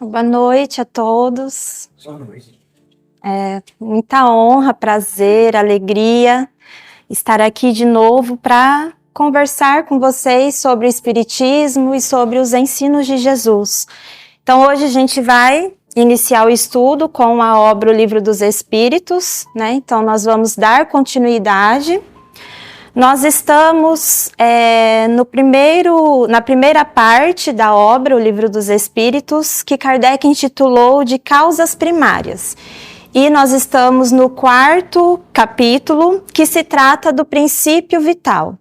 Boa noite a todos. Boa noite. Muita honra, prazer, alegria estar aqui de novo para conversar com vocês sobre o Espiritismo e sobre os ensinos de Jesus. Então hoje a gente vai iniciar o estudo com a obra O Livro dos Espíritos, né? Então nós vamos dar continuidade. Nós estamos na primeira parte da obra, O Livro dos Espíritos, que Kardec intitulou de Causas Primárias. E nós estamos no 4º capítulo, que se trata do princípio vital.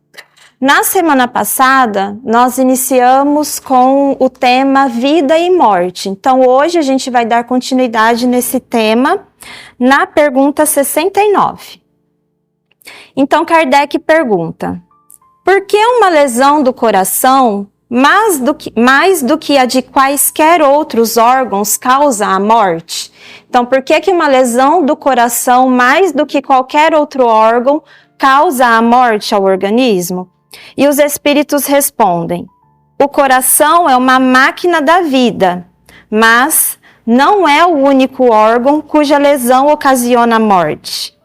Na semana passada, nós iniciamos com o tema vida e morte. Então, hoje a gente vai dar continuidade nesse tema na pergunta 69. Então, Kardec pergunta: por que uma lesão do coração, mais do que a de quaisquer outros órgãos, causa a morte? Então, por que uma lesão do coração, mais do que qualquer outro órgão, causa a morte ao organismo? E os espíritos respondem: o coração é uma máquina da vida, mas não é o único órgão cuja lesão ocasiona a morte.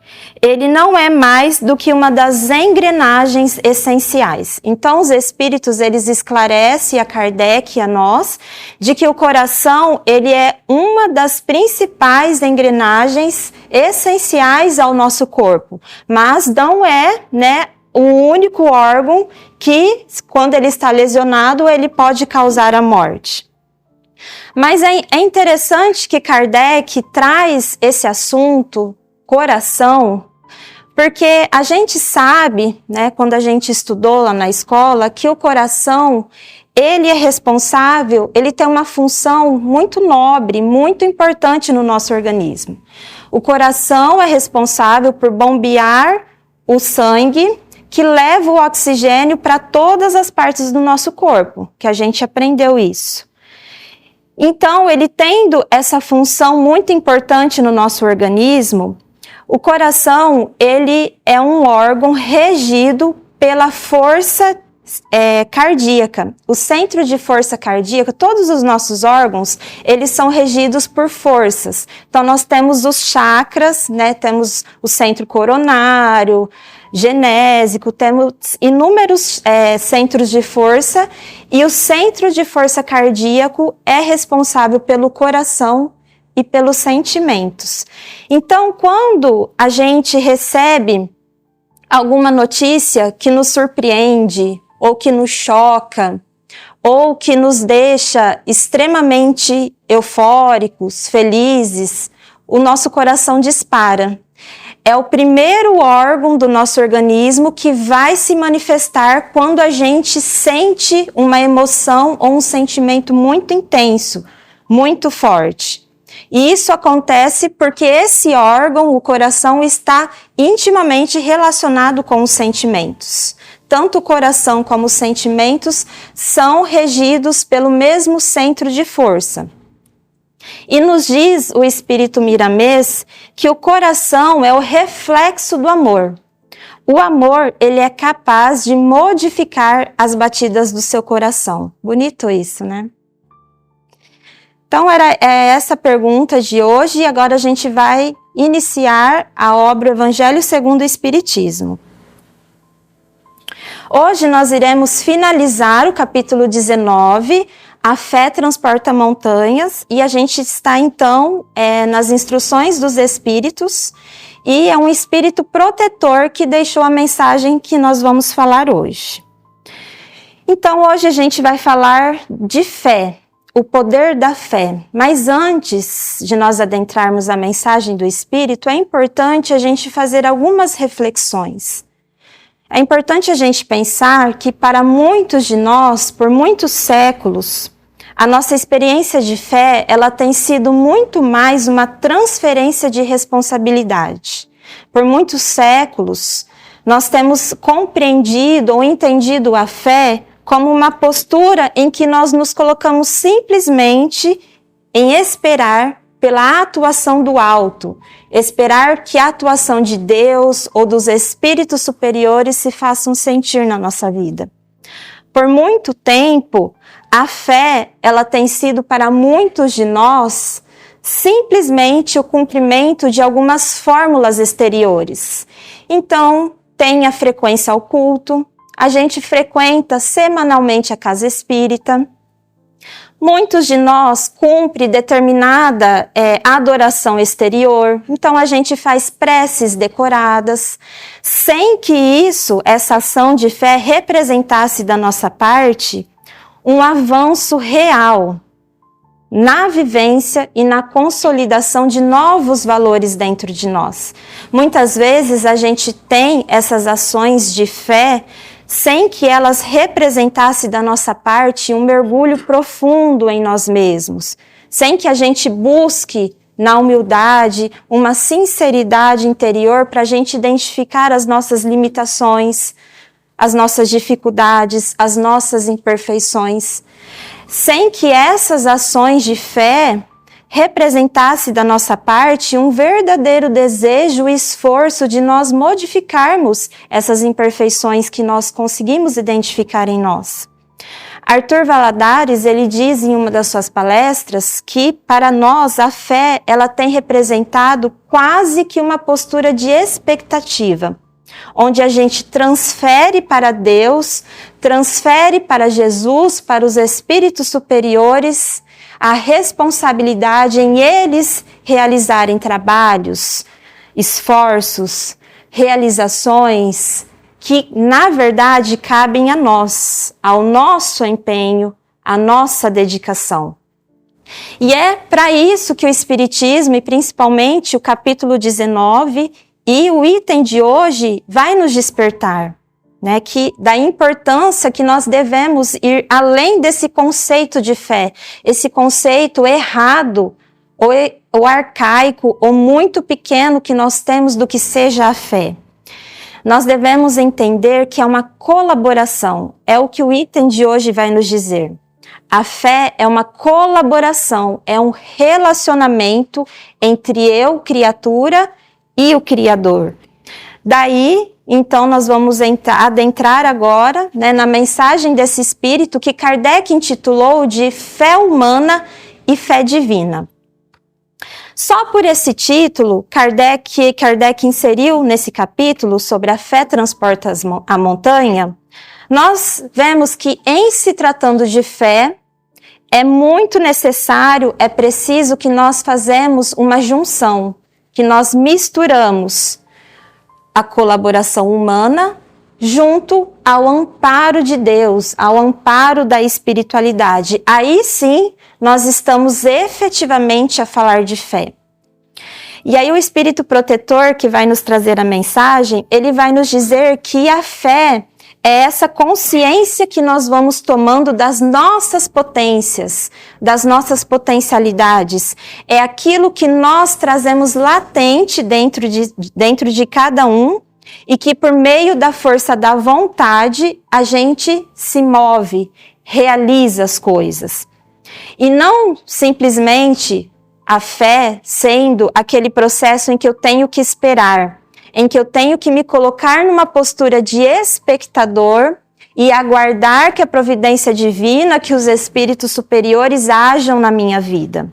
Ele não é mais do que uma das engrenagens essenciais. Então, os espíritos, eles esclarecem a Kardec e a nós de que o coração, ele é uma das principais engrenagens essenciais ao nosso corpo, mas não é, o único órgão que, quando ele está lesionado, ele pode causar a morte. Mas é interessante que Kardec traz esse assunto, coração, porque a gente sabe, quando a gente estudou lá na escola, que o coração, ele é responsável, ele tem uma função muito nobre, muito importante no nosso organismo. O coração é responsável por bombear o sangue, que leva o oxigênio para todas as partes do nosso corpo, que a gente aprendeu isso. Então, ele tendo essa função muito importante no nosso organismo, o coração, ele é um órgão regido pela força cardíaca. O centro de força cardíaca, todos os nossos órgãos, eles são regidos por forças. Então, nós temos os chakras, temos o centro coronário, genésico, temos inúmeros centros de força, e o centro de força cardíaco é responsável pelo coração e pelos sentimentos. Então, quando a gente recebe alguma notícia que nos surpreende, ou que nos choca, ou que nos deixa extremamente eufóricos, felizes, o nosso coração dispara. É o primeiro órgão do nosso organismo que vai se manifestar quando a gente sente uma emoção ou um sentimento muito intenso, muito forte. E isso acontece porque esse órgão, o coração, está intimamente relacionado com os sentimentos. Tanto o coração como os sentimentos são regidos pelo mesmo centro de força. E nos diz o Espírito Miramês que o coração é o reflexo do amor. O amor, ele é capaz de modificar as batidas do seu coração. Bonito isso, né? Então, era essa pergunta de hoje, e agora a gente vai iniciar a obra Evangelho segundo o Espiritismo. Hoje nós iremos finalizar o capítulo 19, A Fé Transporta Montanhas, e a gente está então nas instruções dos Espíritos, e é um Espírito protetor que deixou a mensagem que nós vamos falar hoje. Então, hoje a gente vai falar de fé. O poder da fé. Mas antes de nós adentrarmos a mensagem do Espírito, é importante a gente fazer algumas reflexões. É importante a gente pensar que para muitos de nós, por muitos séculos, a nossa experiência de fé, ela tem sido muito mais uma transferência de responsabilidade. Por muitos séculos, nós temos compreendido ou entendido a fé como uma postura em que nós nos colocamos simplesmente em esperar pela atuação do alto, esperar que a atuação de Deus ou dos espíritos superiores se façam sentir na nossa vida. Por muito tempo, a fé, ela tem sido para muitos de nós simplesmente o cumprimento de algumas fórmulas exteriores. Então, tem a frequência ao culto, a gente frequenta semanalmente a casa espírita. Muitos de nós cumprem determinada adoração exterior, então a gente faz preces decoradas, sem que essa ação de fé representasse da nossa parte um avanço real na vivência e na consolidação de novos valores dentro de nós. Muitas vezes a gente tem essas ações de fé sem que elas representassem da nossa parte um mergulho profundo em nós mesmos, sem que a gente busque na humildade uma sinceridade interior para a gente identificar as nossas limitações, as nossas dificuldades, as nossas imperfeições, sem que essas ações de fé representasse da nossa parte um verdadeiro desejo e esforço de nós modificarmos essas imperfeições que nós conseguimos identificar em nós. Arthur Valladares, ele diz em uma das suas palestras que para nós a fé, ela tem representado quase que uma postura de expectativa, onde a gente transfere para Deus, transfere para Jesus, para os espíritos superiores, a responsabilidade em eles realizarem trabalhos, esforços, realizações que, na verdade, cabem a nós, ao nosso empenho, à nossa dedicação. E é para isso que o Espiritismo, e principalmente o capítulo 19 e o item de hoje, vai nos despertar, né, da importância que nós devemos ir além desse conceito de fé, esse conceito errado, ou arcaico, ou muito pequeno que nós temos do que seja a fé. Nós devemos entender que é uma colaboração, é o que o item de hoje vai nos dizer. A fé é uma colaboração, é um relacionamento entre eu, criatura, e o Criador. Daí, então, nós vamos adentrar agora, né, na mensagem desse Espírito que Kardec intitulou de fé humana e fé divina. Só por esse título, Kardec inseriu nesse capítulo sobre a fé transporta a montanha, nós vemos que em se tratando de fé, é muito necessário, é preciso que nós fazemos uma junção, que nós misturamos a colaboração humana junto ao amparo de Deus, ao amparo da espiritualidade. Aí sim, nós estamos efetivamente a falar de fé. E aí o Espírito Protetor, que vai nos trazer a mensagem, ele vai nos dizer que a fé é essa consciência que nós vamos tomando das nossas potências, das nossas potencialidades. É aquilo que nós trazemos latente dentro de cada um e que por meio da força da vontade a gente se move, realiza as coisas. E não simplesmente a fé sendo aquele processo em que eu tenho que esperar, em que eu tenho que me colocar numa postura de espectador e aguardar que a providência divina, que os espíritos superiores ajam na minha vida.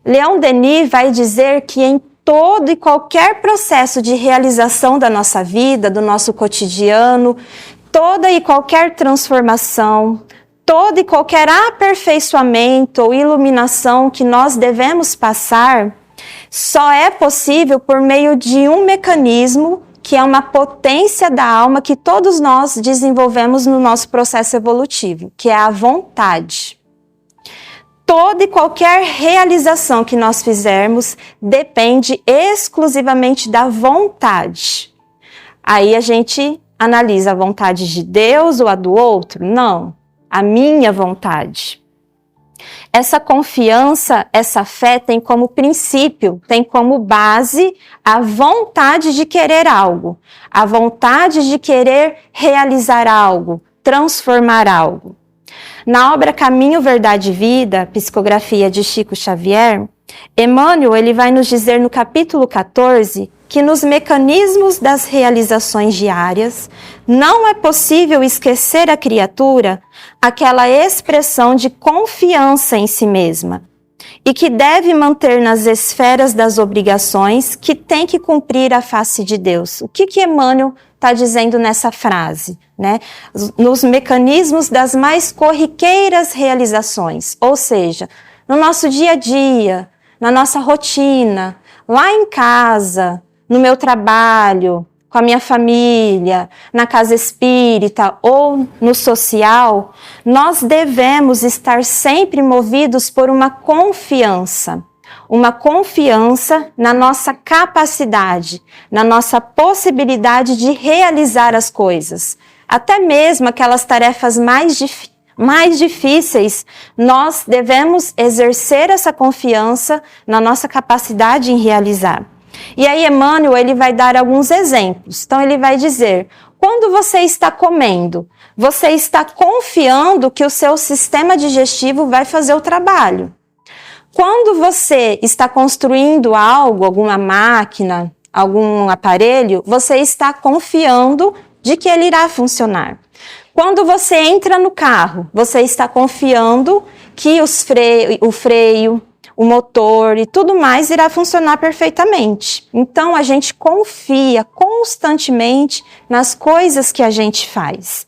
Leon Denis vai dizer que em todo e qualquer processo de realização da nossa vida, do nosso cotidiano, toda e qualquer transformação, todo e qualquer aperfeiçoamento ou iluminação que nós devemos passar, só é possível por meio de um mecanismo que é uma potência da alma que todos nós desenvolvemos no nosso processo evolutivo, que é a vontade. Toda e qualquer realização que nós fizermos depende exclusivamente da vontade. Aí a gente analisa a vontade de Deus ou a do outro? Não, a minha vontade. Essa confiança, essa fé tem como princípio, tem como base a vontade de querer algo, a vontade de querer realizar algo, transformar algo. Na obra Caminho, Verdade e Vida, psicografia de Chico Xavier, Emmanuel, ele vai nos dizer no capítulo 14 que nos mecanismos das realizações diárias não é possível esquecer a criatura aquela expressão de confiança em si mesma e que deve manter nas esferas das obrigações que tem que cumprir a face de Deus. O que Emmanuel está dizendo nessa frase, né? Nos mecanismos das mais corriqueiras realizações, ou seja, no nosso dia a dia, na nossa rotina, lá em casa, no meu trabalho, com a minha família, na casa espírita ou no social, nós devemos estar sempre movidos por uma confiança na nossa capacidade, na nossa possibilidade de realizar as coisas. Até mesmo aquelas tarefas mais difíceis, nós devemos exercer essa confiança na nossa capacidade em realizar. E aí Emmanuel, ele vai dar alguns exemplos. Então ele vai dizer, quando você está comendo, você está confiando que o seu sistema digestivo vai fazer o trabalho. Quando você está construindo algo, alguma máquina, algum aparelho, você está confiando de que ele irá funcionar. Quando você entra no carro, você está confiando que o freio, o motor e tudo mais irá funcionar perfeitamente. Então, a gente confia constantemente nas coisas que a gente faz.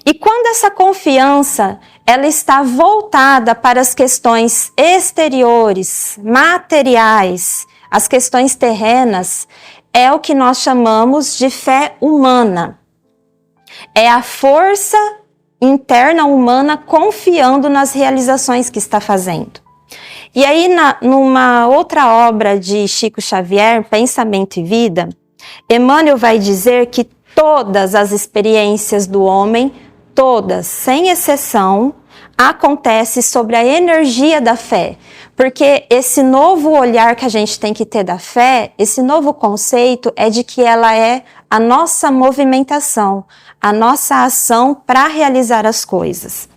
E quando essa confiança, ela está voltada para as questões exteriores, materiais, as questões terrenas, é o que nós chamamos de fé humana. É a força interna humana confiando nas realizações que está fazendo. E aí, numa outra obra de Chico Xavier, Pensamento e Vida, Emmanuel vai dizer que todas as experiências do homem, todas, sem exceção, acontecem sobre a energia da fé. Porque esse novo olhar que a gente tem que ter da fé, esse novo conceito é de que ela é a nossa movimentação, a nossa ação para realizar as coisas.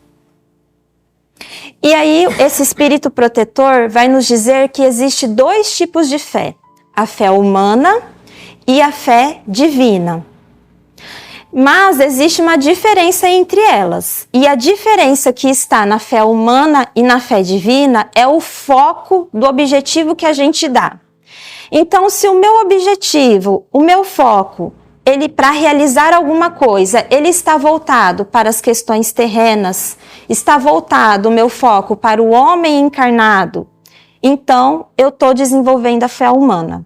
E aí, esse espírito protetor vai nos dizer que existe dois tipos de fé, a fé humana e a fé divina. Mas existe uma diferença entre elas. E a diferença que está na fé humana e na fé divina é o foco do objetivo que a gente dá. Então, se o meu objetivo, o meu foco, ele para realizar alguma coisa, ele está voltado para as questões terrenas, está voltado o meu foco para o homem encarnado, então eu estou desenvolvendo a fé humana.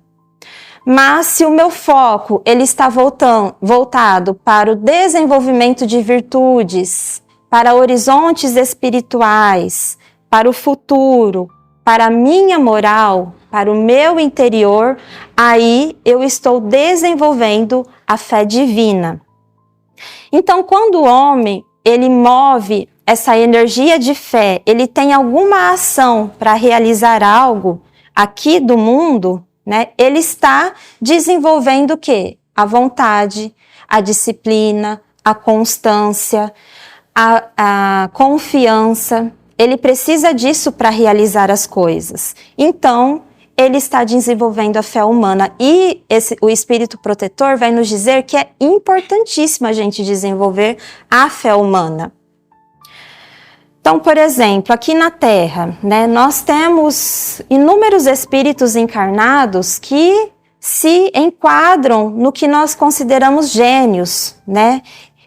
Mas se o meu foco ele está voltado para o desenvolvimento de virtudes, para horizontes espirituais, para o futuro, para a minha moral, para o meu interior, aí eu estou desenvolvendo a fé divina. Então, quando o homem ele move essa energia de fé, ele tem alguma ação para realizar algo aqui do mundo, né? Ele está desenvolvendo o quê? A vontade, a disciplina, a constância, a confiança. Ele precisa disso para realizar as coisas. Então, ele está desenvolvendo a fé humana. E o espírito protetor vai nos dizer que é importantíssimo a gente desenvolver a fé humana. Então, por exemplo, aqui na Terra, né, nós temos inúmeros espíritos encarnados que se enquadram no que nós consideramos gênios, né,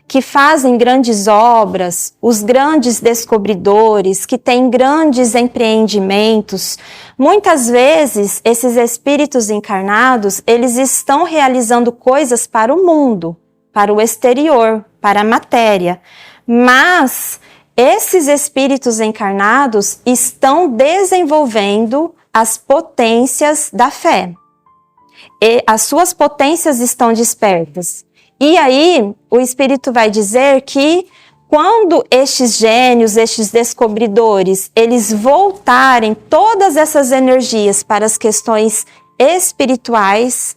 que fazem grandes obras, os grandes descobridores, que têm grandes empreendimentos. Muitas vezes, esses espíritos encarnados, eles estão realizando coisas para o mundo, para o exterior, para a matéria, mas esses espíritos encarnados estão desenvolvendo as potências da fé. E as suas potências estão despertas. E aí, o Espírito vai dizer que quando estes gênios, estes descobridores, eles voltarem todas essas energias para as questões espirituais,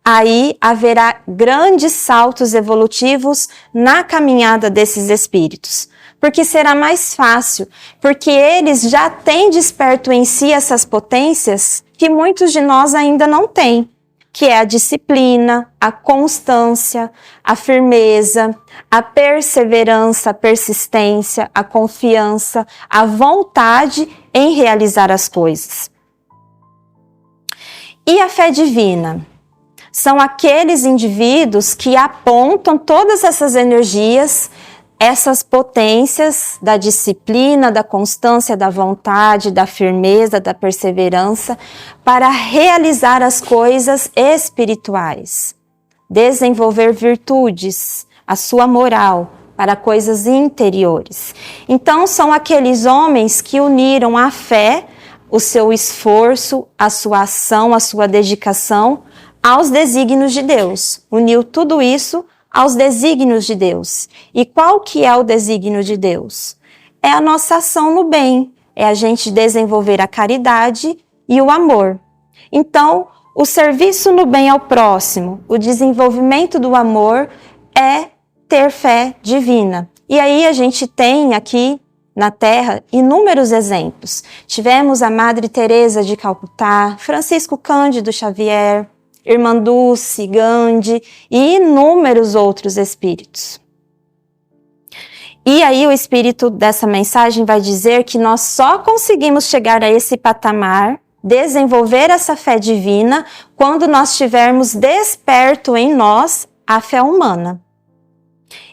aí haverá grandes saltos evolutivos na caminhada desses espíritos. porque será mais fácil, porque eles já têm desperto em si essas potências que muitos de nós ainda não têm, que é a disciplina, a constância, a firmeza, a perseverança, a persistência, a confiança, a vontade em realizar as coisas. E a fé divina? São aqueles indivíduos que apontam todas essas energias, essas potências da disciplina, da constância, da vontade, da firmeza, da perseverança, para realizar as coisas espirituais, desenvolver virtudes, a sua moral, para coisas interiores. Então, são aqueles homens que uniram a fé, o seu esforço, a sua ação, a sua dedicação aos desígnios de Deus. Uniu tudo isso aos desígnios de Deus. E qual que é o desígnio de Deus? É a nossa ação no bem, é a gente desenvolver a caridade e o amor. Então, o serviço no bem ao próximo, o desenvolvimento do amor é ter fé divina. E aí a gente tem aqui na Terra inúmeros exemplos. Tivemos a Madre Teresa de Calcutá, Francisco Cândido Xavier, Irmã Dulce, Gandhi e inúmeros outros espíritos. E aí o espírito dessa mensagem vai dizer que nós só conseguimos chegar a esse patamar, desenvolver essa fé divina, quando nós tivermos desperto em nós a fé humana.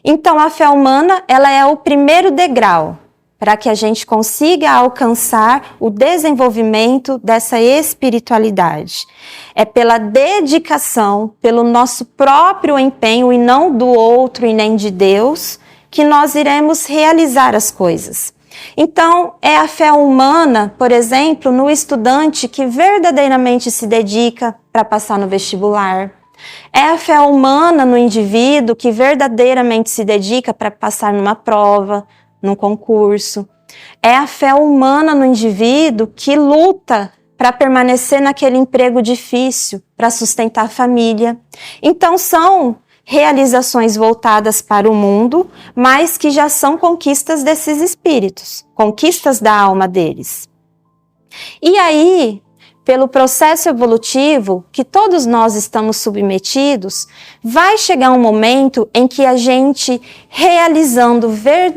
Então a fé humana, ela é o primeiro degrau para que a gente consiga alcançar o desenvolvimento dessa espiritualidade. É pela dedicação, pelo nosso próprio empenho e não do outro e nem de Deus, que nós iremos realizar as coisas. Então, é a fé humana, por exemplo, no estudante que verdadeiramente se dedica para passar no vestibular. É a fé humana no indivíduo que verdadeiramente se dedica para passar numa prova, num concurso. É a fé humana no indivíduo que luta para permanecer naquele emprego difícil, para sustentar a família. Então são realizações voltadas para o mundo, mas que já são conquistas desses espíritos, conquistas da alma deles. E aí, pelo processo evolutivo que todos nós estamos submetidos, vai chegar um momento em que a gente, realizando,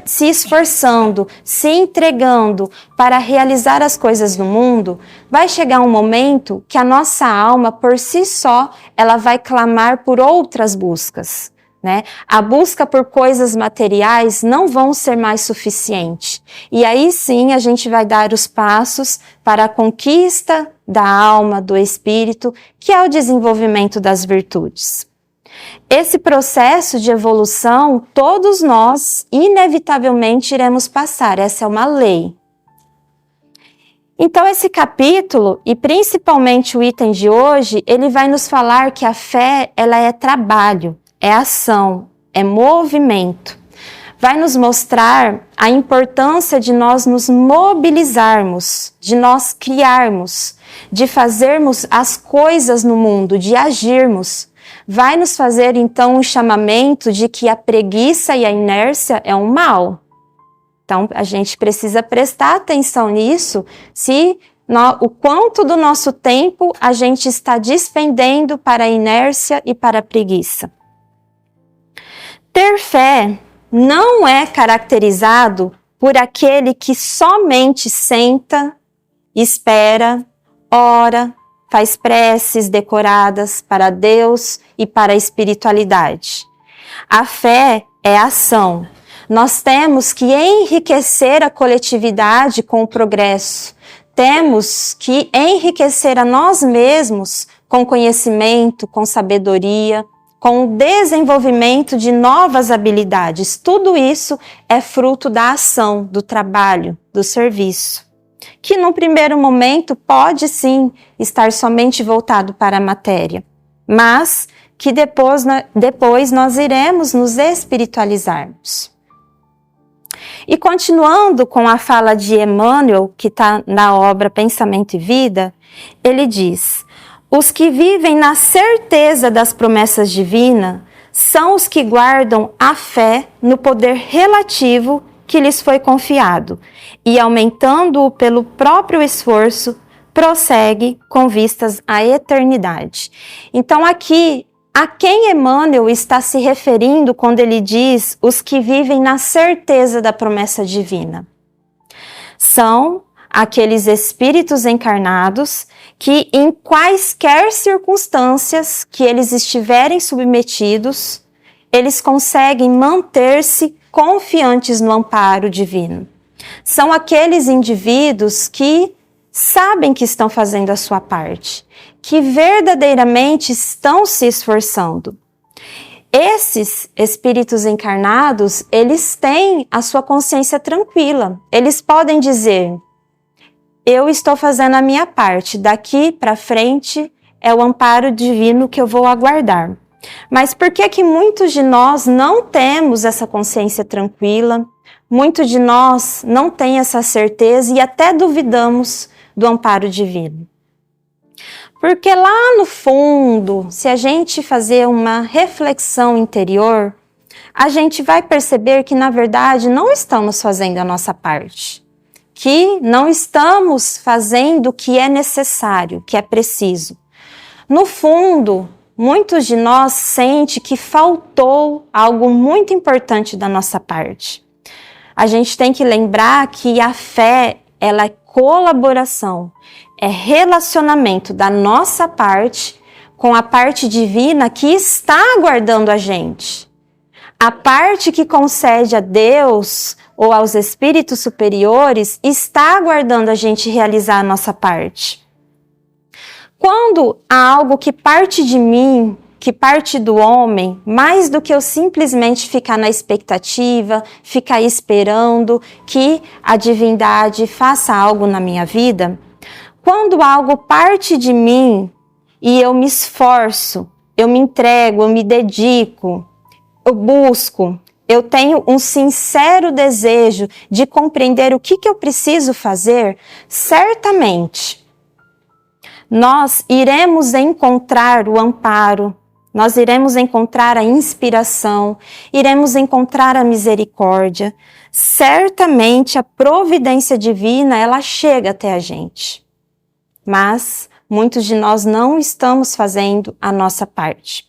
se esforçando, se entregando para realizar as coisas no mundo, vai chegar um momento que a nossa alma, por si só, ela vai clamar por outras buscas. Né? A busca por coisas materiais não vão ser mais suficiente. E aí sim a gente vai dar os passos para a conquista da alma, do espírito, que é o desenvolvimento das virtudes. Esse processo de evolução, todos nós, inevitavelmente, iremos passar. Essa é uma lei. Então, esse capítulo, e principalmente o item de hoje, ele vai nos falar que a fé, ela é trabalho, é ação, é movimento. Vai nos mostrar a importância de nós nos mobilizarmos, de nós criarmos, de fazermos as coisas no mundo, de agirmos. Vai nos fazer, então, um chamamento de que a preguiça e a inércia é um mal. Então, a gente precisa prestar atenção nisso, o quanto do nosso tempo a gente está despendendo para a inércia e para a preguiça. Ter fé não é caracterizado por aquele que somente senta, espera, ora, faz preces decoradas para Deus e para a espiritualidade. A fé é ação. Nós temos que enriquecer a coletividade com o progresso. Temos que enriquecer a nós mesmos com conhecimento, com sabedoria, com o desenvolvimento de novas habilidades. Tudo isso é fruto da ação, do trabalho, do serviço, que num primeiro momento pode sim estar somente voltado para a matéria, mas que depois nós iremos nos espiritualizarmos. E continuando com a fala de Emmanuel, que está na obra Pensamento e Vida, ele diz: os que vivem na certeza das promessas divinas são os que guardam a fé no poder relativo que lhes foi confiado, e aumentando-o pelo próprio esforço, prossegue com vistas à eternidade. Então aqui, a quem Emmanuel está se referindo quando ele diz os que vivem na certeza da promessa divina? São aqueles espíritos encarnados que, em quaisquer circunstâncias que eles estiverem submetidos, eles conseguem manter-se confiantes no amparo divino. São aqueles indivíduos que sabem que estão fazendo a sua parte, que verdadeiramente estão se esforçando. Esses espíritos encarnados, eles têm a sua consciência tranquila. Eles podem dizer: eu estou fazendo a minha parte, daqui para frente é o amparo divino que eu vou aguardar. Mas por que que muitos de nós não temos essa consciência tranquila? Muitos de nós não têm essa certeza e até duvidamos do amparo divino. Porque lá no fundo, se a gente fazer uma reflexão interior, a gente vai perceber que, na verdade, não estamos fazendo a nossa parte. Que não estamos fazendo o que é necessário, que é preciso. No fundo, muitos de nós sentem que faltou algo muito importante da nossa parte. A gente tem que lembrar que a fé, ela é colaboração, é relacionamento da nossa parte com a parte divina que está aguardando a gente. A parte que concede a Deus ou aos espíritos superiores está aguardando a gente realizar a nossa parte. Quando há algo que parte de mim, que parte do homem, mais do que eu simplesmente ficar na expectativa, ficar esperando que a divindade faça algo na minha vida, quando algo parte de mim e eu me esforço, eu me entrego, eu me dedico, eu busco, eu tenho um sincero desejo de compreender o que eu preciso fazer, certamente nós iremos encontrar o amparo, nós iremos encontrar a inspiração, iremos encontrar a misericórdia. Certamente a providência divina, ela chega até a gente. Mas muitos de nós não estamos fazendo a nossa parte.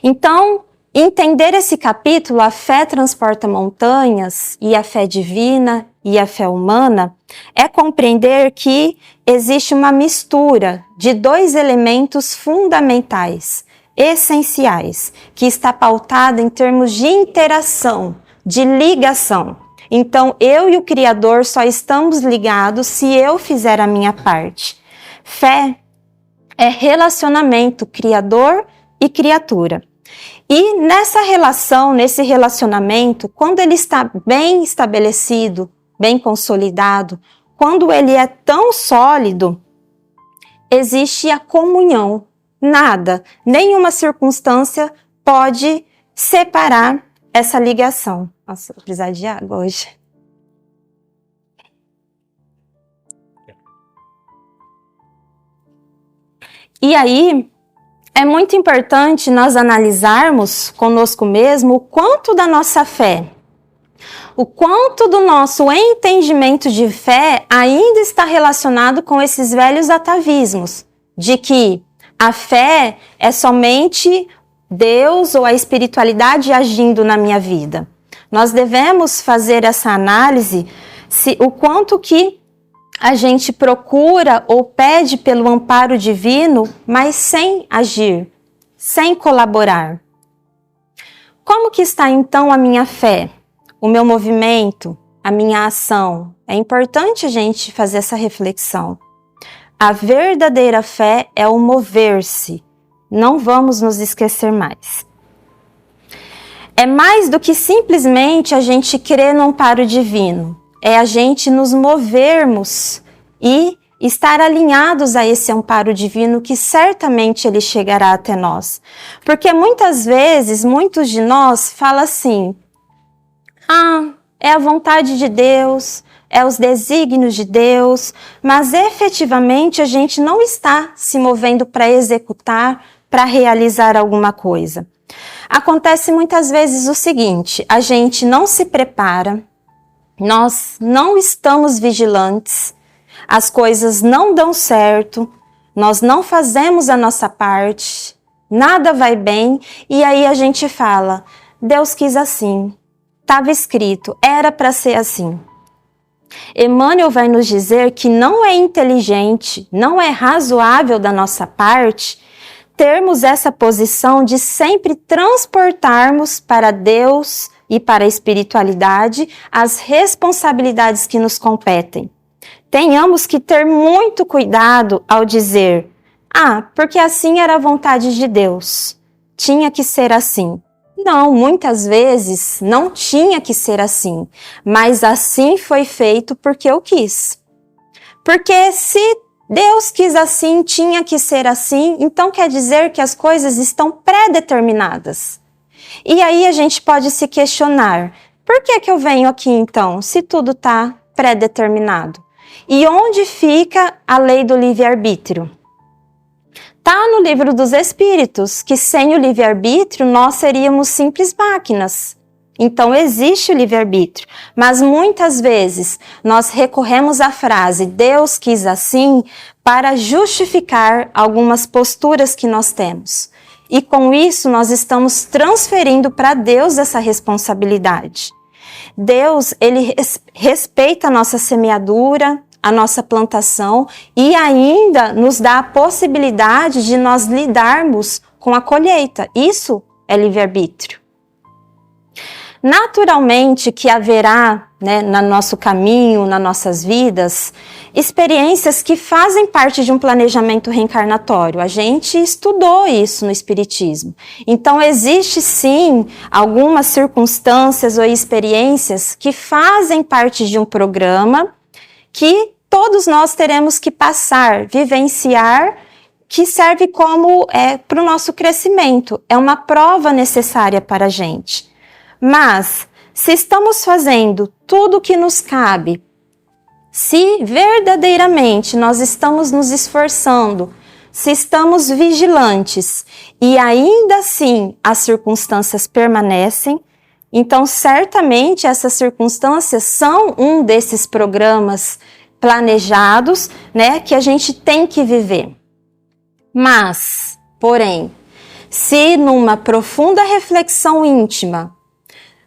Então, entender esse capítulo, a fé transporta montanhas, e a fé divina e a fé humana, é compreender que existe uma mistura de dois elementos fundamentais, essenciais, que está pautada em termos de interação, de ligação. Então, eu e o Criador só estamos ligados se eu fizer a minha parte. Fé é relacionamento, Criador e criatura. E nessa relação, nesse relacionamento, quando ele está bem estabelecido, bem consolidado, quando ele é tão sólido, existe a comunhão. Nada, nenhuma circunstância pode separar essa ligação. Nossa, vou precisar de água hoje. E aí, é muito importante nós analisarmos conosco mesmo o quanto da nossa fé, o quanto do nosso entendimento de fé ainda está relacionado com esses velhos atavismos, de que a fé é somente Deus ou a espiritualidade agindo na minha vida. Nós devemos fazer essa análise, o quanto que a gente procura ou pede pelo amparo divino, mas sem agir, sem colaborar. Como que está então a minha fé, o meu movimento, a minha ação? É importante a gente fazer essa reflexão. A verdadeira fé é o mover-se. Não vamos nos esquecer mais. É mais do que simplesmente a gente crer no amparo divino. É a gente nos movermos e estar alinhados a esse amparo divino que certamente ele chegará até nós. Porque muitas vezes, muitos de nós falam assim: é a vontade de Deus, é os desígnios de Deus, mas efetivamente a gente não está se movendo para executar, para realizar alguma coisa. Acontece muitas vezes o seguinte: a gente não se prepara, nós não estamos vigilantes, as coisas não dão certo, nós não fazemos a nossa parte, nada vai bem, e aí a gente fala, Deus quis assim, estava escrito, era para ser assim. Emmanuel vai nos dizer que não é inteligente, não é razoável da nossa parte termos essa posição de sempre transportarmos para Deus e para a espiritualidade as responsabilidades que nos competem. Tenhamos que ter muito cuidado ao dizer, porque assim era a vontade de Deus, tinha que ser assim. Não, muitas vezes não tinha que ser assim, mas assim foi feito porque eu quis. Porque se Deus quis assim, tinha que ser assim, então quer dizer que as coisas estão pré-determinadas. E aí a gente pode se questionar, por que eu venho aqui então, se tudo está pré-determinado? E onde fica a lei do livre-arbítrio? Está no Livro dos Espíritos, que sem o livre-arbítrio nós seríamos simples máquinas. Então existe o livre-arbítrio, mas muitas vezes nós recorremos à frase Deus quis assim para justificar algumas posturas que nós temos. E com isso nós estamos transferindo para Deus essa responsabilidade. Deus, ele respeita a nossa semeadura, a nossa plantação e ainda nos dá a possibilidade de nós lidarmos com a colheita. Isso é livre-arbítrio. Naturalmente que haverá, no nosso caminho, nas nossas vidas, experiências que fazem parte de um planejamento reencarnatório. A gente estudou isso no Espiritismo. Então, existe sim algumas circunstâncias ou experiências que fazem parte de um programa que todos nós teremos que passar, vivenciar, que serve como para o nosso crescimento. É uma prova necessária para a gente. Mas, se estamos fazendo tudo o que nos cabe, se verdadeiramente nós estamos nos esforçando, se estamos vigilantes e ainda assim as circunstâncias permanecem, então certamente essas circunstâncias são um desses programas planejados, que a gente tem que viver. Mas, porém, se numa profunda reflexão íntima,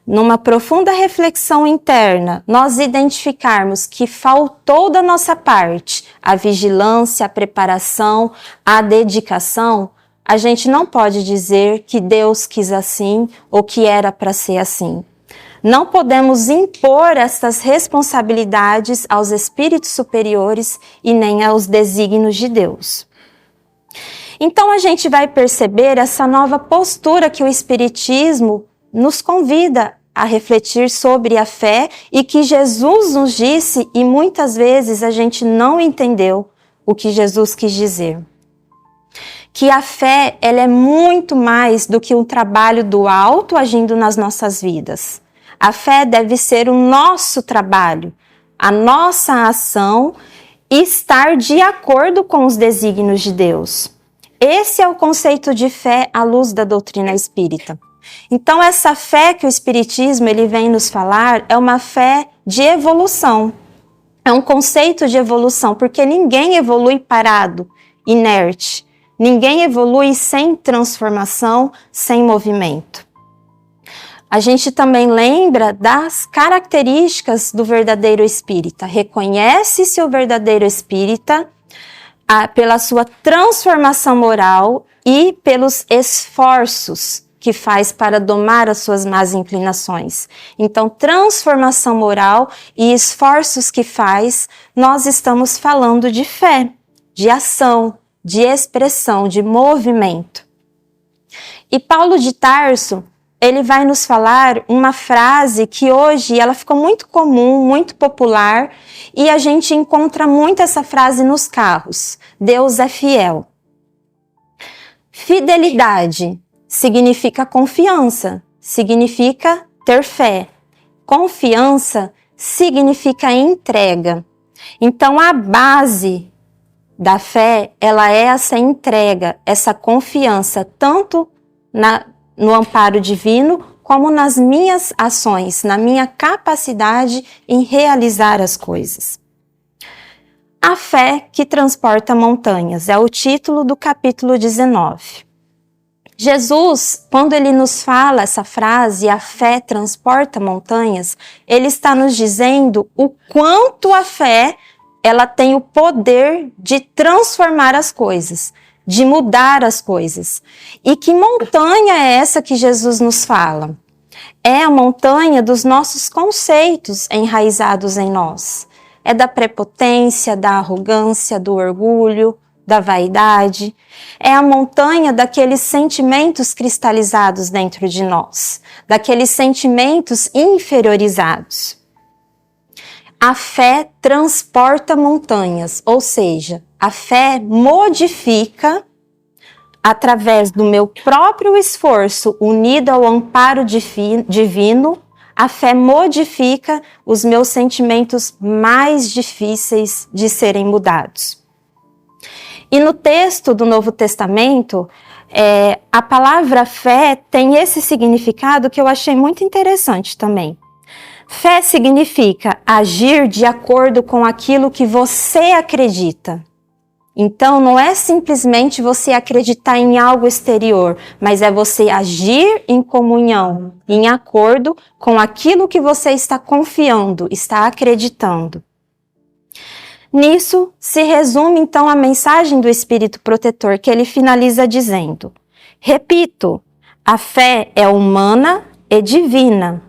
numa profunda reflexão interna, nós identificarmos que faltou da nossa parte a vigilância, a preparação, a dedicação, a gente não pode dizer que Deus quis assim ou que era para ser assim. Não podemos impor essas responsabilidades aos espíritos superiores e nem aos desígnios de Deus. Então a gente vai perceber essa nova postura que o Espiritismo nos convida a refletir sobre a fé e que Jesus nos disse e muitas vezes a gente não entendeu o que Jesus quis dizer. Que a fé, ela é muito mais do que um trabalho do alto agindo nas nossas vidas. A fé deve ser o nosso trabalho, a nossa ação e estar de acordo com os desígnios de Deus. Esse é o conceito de fé à luz da doutrina espírita. Então, essa fé que o Espiritismo ele vem nos falar é uma fé de evolução. É um conceito de evolução, porque ninguém evolui parado, inerte. Ninguém evolui sem transformação, sem movimento. A gente também lembra das características do verdadeiro espírita. Reconhece-se o verdadeiro espírita pela sua transformação moral e pelos esforços que faz para domar as suas más inclinações. Então, transformação moral e esforços que faz, nós estamos falando de fé, de ação, de expressão, de movimento. E Paulo de Tarso, ele vai nos falar uma frase que hoje ela ficou muito comum, muito popular, e a gente encontra muito essa frase nos carros. Deus é fiel. Fidelidade significa confiança, significa ter fé. Confiança significa entrega. Então, a base da fé, ela é essa entrega, essa confiança, tanto no amparo divino, como nas minhas ações, na minha capacidade em realizar as coisas. A fé que transporta montanhas é o título do capítulo 19. Jesus, quando ele nos fala essa frase, a fé transporta montanhas, ele está nos dizendo o quanto a fé ela tem o poder de transformar as coisas, de mudar as coisas. E que montanha é essa que Jesus nos fala? É a montanha dos nossos conceitos enraizados em nós. É da prepotência, da arrogância, do orgulho, da vaidade. É a montanha daqueles sentimentos cristalizados dentro de nós, daqueles sentimentos inferiorizados. A fé transporta montanhas, ou seja, a fé modifica, através do meu próprio esforço unido ao amparo divino, a fé modifica os meus sentimentos mais difíceis de serem mudados. E no texto do Novo Testamento, a palavra fé tem esse significado que eu achei muito interessante também. Fé significa agir de acordo com aquilo que você acredita. Então, não é simplesmente você acreditar em algo exterior, mas é você agir em comunhão, em acordo com aquilo que você está confiando, está acreditando. Nisso se resume então a mensagem do Espírito Protetor, que ele finaliza dizendo: repito, a fé é humana e divina.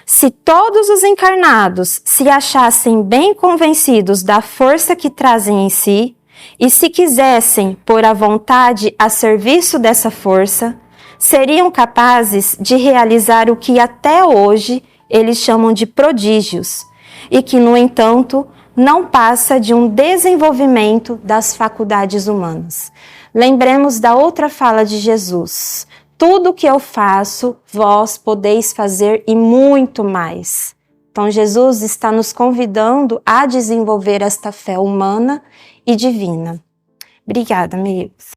Se todos os encarnados se achassem bem convencidos da força que trazem em si, e se quisessem pôr a vontade a serviço dessa força, seriam capazes de realizar o que até hoje eles chamam de prodígios, e que, no entanto, não passa de um desenvolvimento das faculdades humanas. Lembremos da outra fala de Jesus: tudo o que eu faço, vós podeis fazer e muito mais. Então, Jesus está nos convidando a desenvolver esta fé humana e divina. Obrigada, amigos.